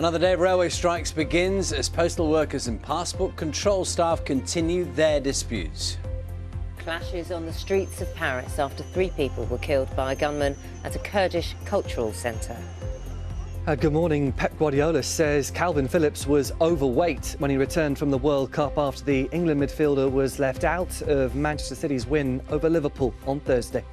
Another day of railway strikes begins as postal workers and passport control staff continue their disputes. Clashes on the streets of Paris after 3 people were killed by a gunman at a Kurdish cultural centre. Good morning. Pep Guardiola says Calvin Phillips was overweight when he returned from the World Cup after the England midfielder was left out of Manchester City's win over Liverpool on Thursday.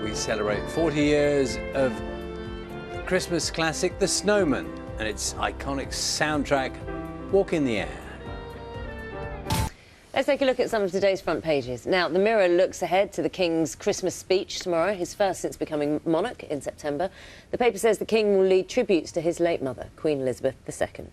We celebrate 40 years of the Christmas classic, The Snowman, and its iconic soundtrack, Walk in the Air. Let's take a look at some of today's front pages. Now, the Mirror looks ahead to the King's Christmas speech tomorrow, his first since becoming monarch in September. The paper says the King will lead tributes to his late mother, Queen Elizabeth II.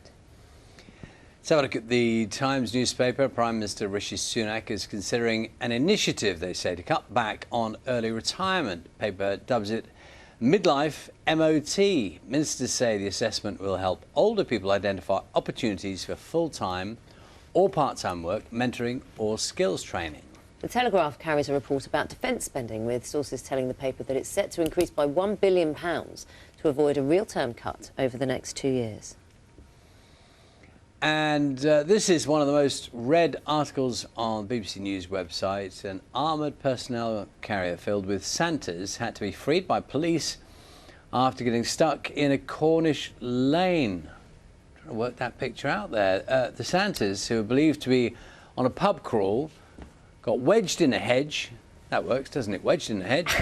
Let's have a look at the Times newspaper. Prime Minister Rishi Sunak is considering an initiative, they say, to cut back on early retirement. The paper dubs it midlife MOT. Ministers say the assessment will help older people identify opportunities for full-time or part-time work, mentoring or skills training. The Telegraph carries a report about defence spending, with sources telling the paper that it's set to increase by £1 billion to avoid a real-term cut over the next 2 years. And this is one of the most read articles on BBC News website. An armoured personnel carrier filled with Santas had to be freed by police after getting stuck in a Cornish lane. I'm trying to work that picture out there. The Santas, who are believed to be on a pub crawl, got wedged in a hedge. That works, doesn't it? Wedged in a hedge.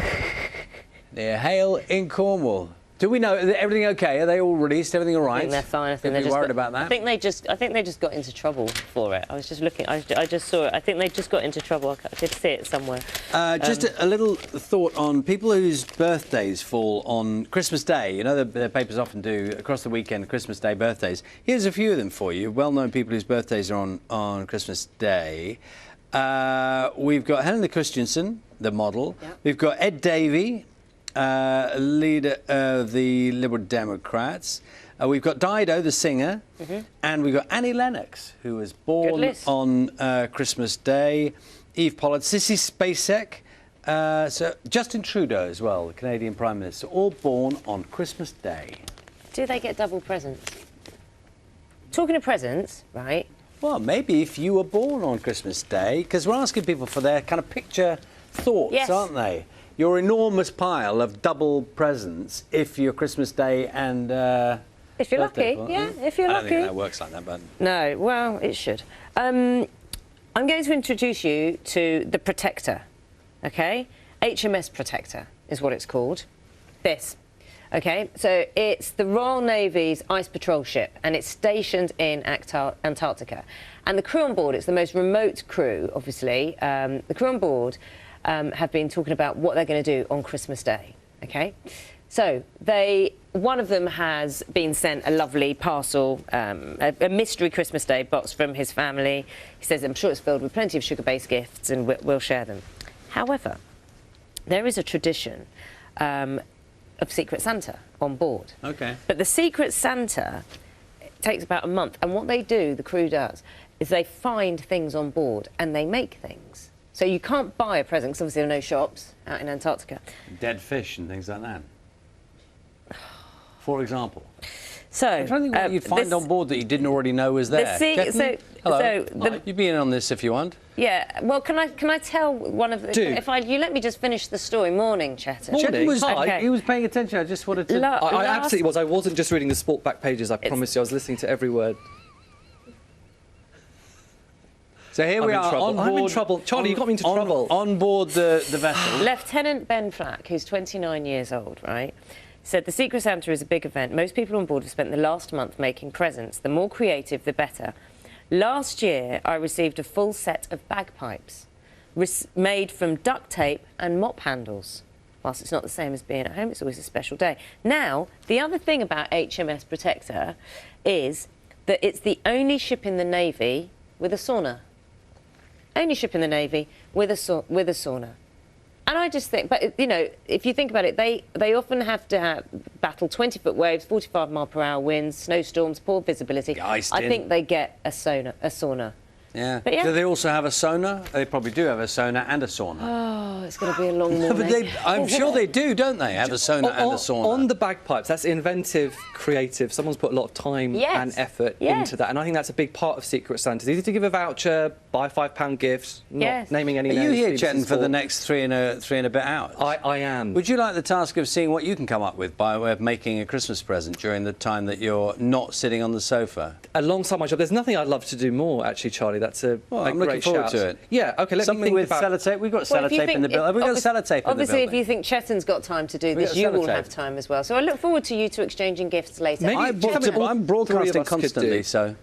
Near Hale in Cornwall. Do we know, is everything okay? Are they all released? Everything all right? I think they're fine. I think they're just worried about that. I think they just got into trouble for it. I was just looking. I just saw it. I think they just got into trouble. I did see it somewhere. Just a little thought on people whose birthdays fall on Christmas Day. You know, the papers often do across the weekend Christmas Day birthdays. Here's a few of them for you. Well-known people whose birthdays are on Christmas Day. We've got Helena Christensen, the model. Yep. We've got Ed Davey, leader of the Liberal Democrats. We've got Dido, the singer, and we've got Annie Lennox, who was born on Christmas Day. Eve Pollard, Sissy Spacek, so Justin Trudeau as well, the Canadian Prime Minister, all born on Christmas Day. Do they get double presents? Talking of presents, right? Well, maybe if you were born on Christmas Day, because we're asking people for their kind of picture thoughts, aren't they? Your enormous pile of double presents if you're Christmas Day and if you're lucky, yeah, if you're lucky. I don't think that works like that, but no, well, it should. I'm going to introduce you to the Protector, okay? HMS Protector is what it's called. This, okay? So it's the Royal Navy's ice patrol ship, and it's stationed in Antarctica. And the crew on board, it's the most remote crew, obviously. The crew on board have been talking about what they're going to do on Christmas Day, okay? So one of them has been sent a lovely parcel, a mystery Christmas Day box from his family. He says, I'm sure it's filled with plenty of sugar-based gifts and we'll share them. However, there is a tradition of Secret Santa on board. Okay. But the Secret Santa takes about a month, and what they do, the crew does, is they find things on board and they make things. So you can't buy a present, because obviously there are no shops out in Antarctica. Dead fish and things like that, for example. So I'm trying to think what you'd find on board that you didn't already know was there. Hello. You'd be in on this if you want. Yeah. Well, can I tell one of the... you let me just finish the story. Morning, Chetan. Morning. He was paying attention. I just wanted to... I absolutely was. I wasn't just reading the sport back pages. I promise you. I was listening to every word. So here we are on board. I'm in trouble. Charlie, you got me into trouble. On board the vessel. Lieutenant Ben Flack, who's 29 years old, right, said the Secret Santa is a big event. Most people on board have spent the last month making presents. The more creative, the better. Last year, I received a full set of bagpipes made from duct tape and mop handles. Whilst it's not the same as being at home, it's always a special day. Now, the other thing about HMS Protector is that it's the only ship in the Navy with a sauna. Only ship in the Navy with a sauna. And I just think, but, you know, if you think about it, they often have to battle 20-foot waves, 45-mile-per-hour winds, snowstorms, poor visibility. I think they get a sauna. Yeah. But yeah. Do they also have a sauna? They probably do have a sauna and a sauna. Oh, it's going to be a long morning. But I'm sure they do, don't they? Have a sauna and a sauna. On the bagpipes, that's inventive, creative. Someone's put a lot of time and effort into that, and I think that's a big part of Secret Santa's. Easy to give a voucher, buy a £5 gift, not naming any names. Are you here, Chetan, for the next three and a bit hours? I am. Would you like the task of seeing what you can come up with by way of making a Christmas present during the time that you're not sitting on the sofa? Alongside my job, there's nothing I'd love to do more, actually, Charlie. That's a I'm looking forward to it. Yeah, OK, let me think with about... sellotape. We've got sellotape in the building. We've got sellotape in the building. Obviously, if you think Chetan's got time to do this, you will have time as well. So I look forward to you two exchanging gifts later. I'm broadcasting constantly, so...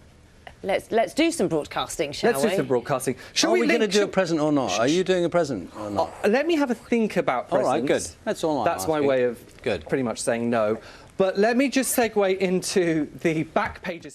Let's do some broadcasting, shall we? Let's do some broadcasting. Are we going to do a present or not? Are you doing a present or not? Let me have a think about presents. All right, good. That's all I'm That's my way of pretty much saying no. But let me just segue into the back pages.